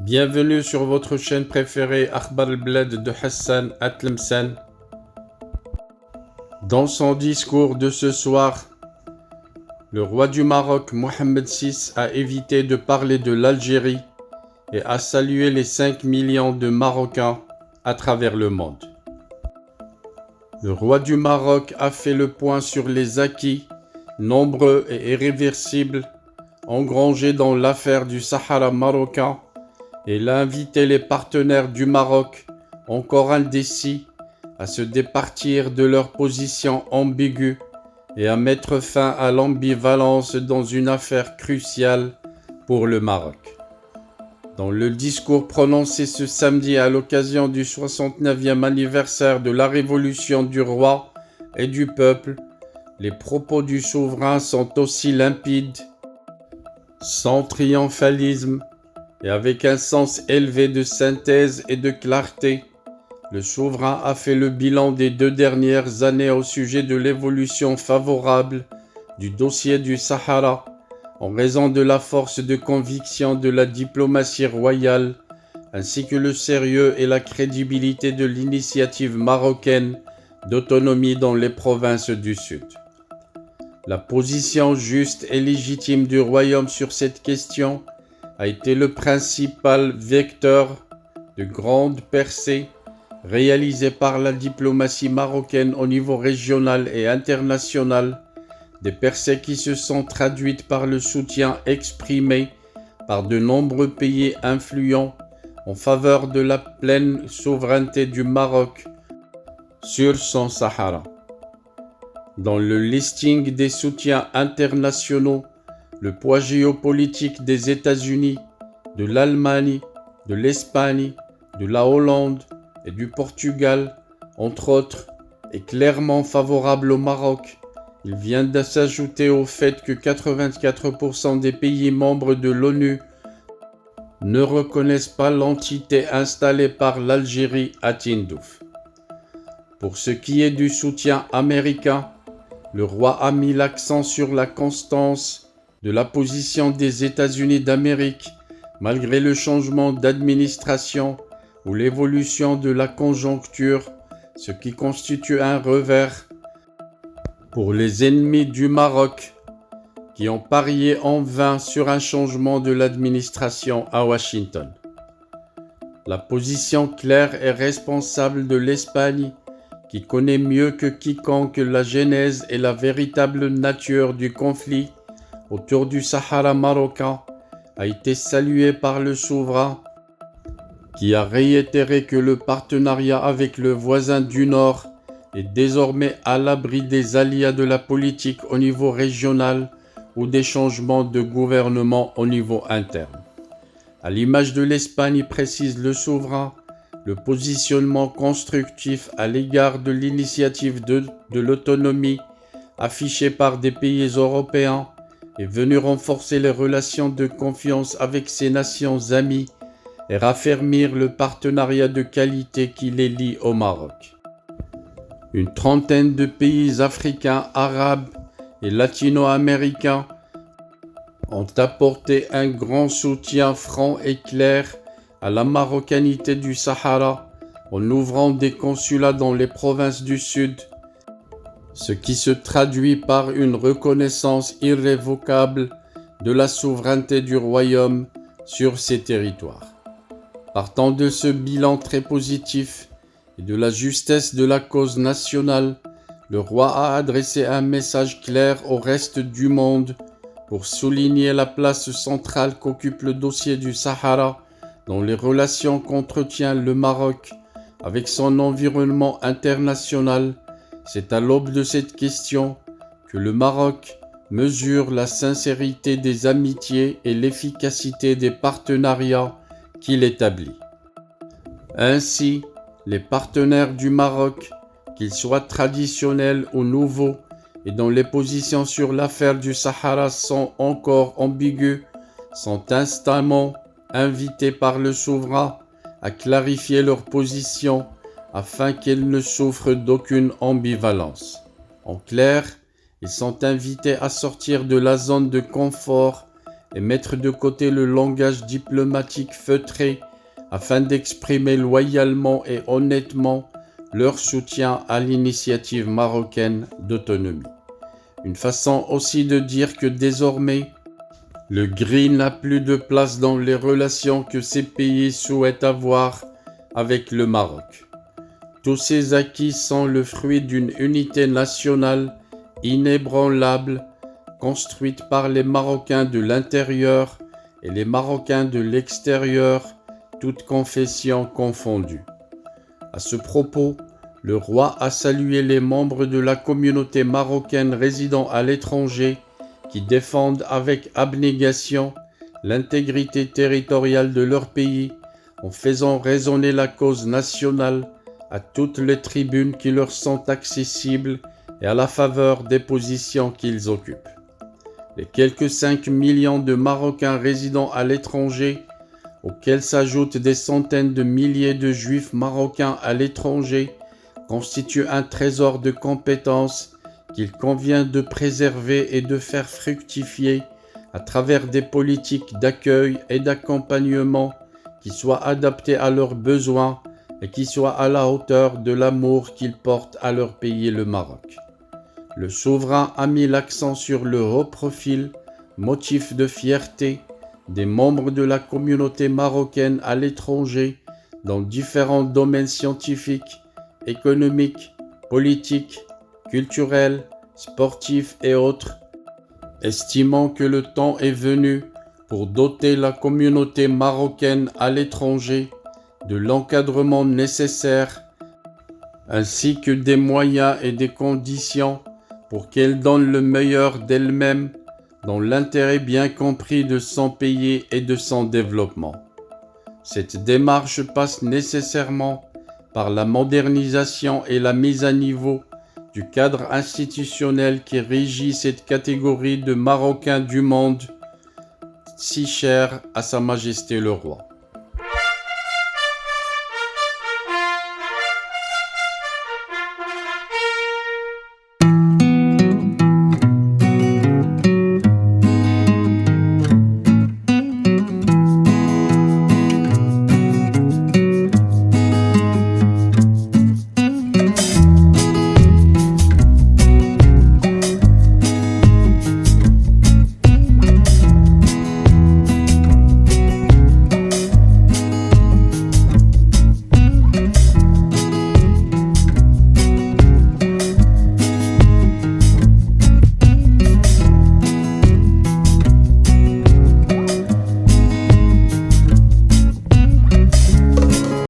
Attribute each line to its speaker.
Speaker 1: Bienvenue sur votre chaîne préférée Akhbar al-Bled de Hassan Atlemsen. Dans son discours de ce soir, le roi du Maroc Mohammed VI a évité de parler de l'Algérie et a salué les 5 millions de Marocains à travers le monde. Le roi du Maroc a fait le point sur les acquis nombreux et irréversibles engrangés dans l'affaire du Sahara marocain. Et il a invité les partenaires du Maroc, encore indécis, à se départir de leur position ambiguë et à mettre fin à l'ambivalence dans une affaire cruciale pour le Maroc. Dans le discours prononcé ce samedi à l'occasion du 69e anniversaire de la Révolution du roi et du peuple, les propos du souverain sont aussi limpides, sans triomphalisme, et avec un sens élevé de synthèse et de clarté. Le souverain a fait le bilan des 2 dernières années au sujet de l'évolution favorable du dossier du Sahara, en raison de la force de conviction de la diplomatie royale, ainsi que le sérieux et la crédibilité de l'initiative marocaine d'autonomie dans les provinces du Sud. La position juste et légitime du royaume sur cette question a été le principal vecteur de grandes percées réalisées par la diplomatie marocaine au niveau régional et international, des percées qui se sont traduites par le soutien exprimé par de nombreux pays influents en faveur de la pleine souveraineté du Maroc sur son Sahara. Dans le listing des soutiens internationaux, le poids géopolitique des États-Unis, de l'Allemagne, de l'Espagne, de la Hollande et du Portugal, entre autres, est clairement favorable au Maroc. Il vient de s'ajouter au fait que 84% des pays membres de l'ONU ne reconnaissent pas l'entité installée par l'Algérie à Tindouf. Pour ce qui est du soutien américain, le roi a mis l'accent sur la constance de la position des États-Unis d'Amérique, malgré le changement d'administration ou l'évolution de la conjoncture, ce qui constitue un revers pour les ennemis du Maroc, qui ont parié en vain sur un changement de l'administration à Washington. La position claire et responsable de l'Espagne, qui connaît mieux que quiconque la genèse et la véritable nature du conflit autour du Sahara marocain, a été saluée par le souverain, qui a réitéré que le partenariat avec le voisin du Nord est désormais à l'abri des aléas de la politique au niveau régional ou des changements de gouvernement au niveau interne. À l'image de l'Espagne, précise le souverain, le positionnement constructif à l'égard de l'initiative de l'autonomie affichée par des pays européens est venu renforcer les relations de confiance avec ces nations amies et raffermir le partenariat de qualité qui les lie au Maroc. Une trentaine de pays africains, arabes et latino-américains ont apporté un grand soutien franc et clair à la marocanité du Sahara en ouvrant des consulats dans les provinces du Sud, ce qui se traduit par une reconnaissance irrévocable de la souveraineté du royaume sur ces territoires. Partant de ce bilan très positif et de la justesse de la cause nationale, le roi a adressé un message clair au reste du monde pour souligner la place centrale qu'occupe le dossier du Sahara dans les relations qu'entretient le Maroc avec son environnement international. C'est à l'aube de cette question que le Maroc mesure la sincérité des amitiés et l'efficacité des partenariats qu'il établit. Ainsi, les partenaires du Maroc, qu'ils soient traditionnels ou nouveaux, et dont les positions sur l'affaire du Sahara sont encore ambiguës, sont instamment invités par le souverain à clarifier leur position afin qu'elle ne souffre d'aucune ambivalence. En clair, ils sont invités à sortir de la zone de confort et mettre de côté le langage diplomatique feutré afin d'exprimer loyalement et honnêtement leur soutien à l'initiative marocaine d'autonomie. Une façon aussi de dire que désormais, le gris n'a plus de place dans les relations que ces pays souhaitent avoir avec le Maroc. Tous ces acquis sont le fruit d'une unité nationale inébranlable, construite par les Marocains de l'intérieur et les Marocains de l'extérieur, toutes confessions confondues. À ce propos, le roi a salué les membres de la communauté marocaine résidant à l'étranger qui défendent avec abnégation l'intégrité territoriale de leur pays en faisant résonner la cause nationale à toutes les tribunes qui leur sont accessibles et à la faveur des positions qu'ils occupent. Les quelques 5 millions de Marocains résidant à l'étranger, auxquels s'ajoutent des centaines de milliers de Juifs marocains à l'étranger, constituent un trésor de compétences qu'il convient de préserver et de faire fructifier à travers des politiques d'accueil et d'accompagnement qui soient adaptées à leurs besoins et qui soient à la hauteur de l'amour qu'ils portent à leur pays, le Maroc. Le souverain a mis l'accent sur le haut profil, motif de fierté, des membres de la communauté marocaine à l'étranger dans différents domaines scientifiques, économiques, politiques, culturels, sportifs et autres, estimant que le temps est venu pour doter la communauté marocaine à l'étranger de l'encadrement nécessaire ainsi que des moyens et des conditions pour qu'elle donne le meilleur d'elle-même dans l'intérêt bien compris de son pays et de son développement. Cette démarche passe nécessairement par la modernisation et la mise à niveau du cadre institutionnel qui régit cette catégorie de Marocains du monde si chère à Sa Majesté le Roi.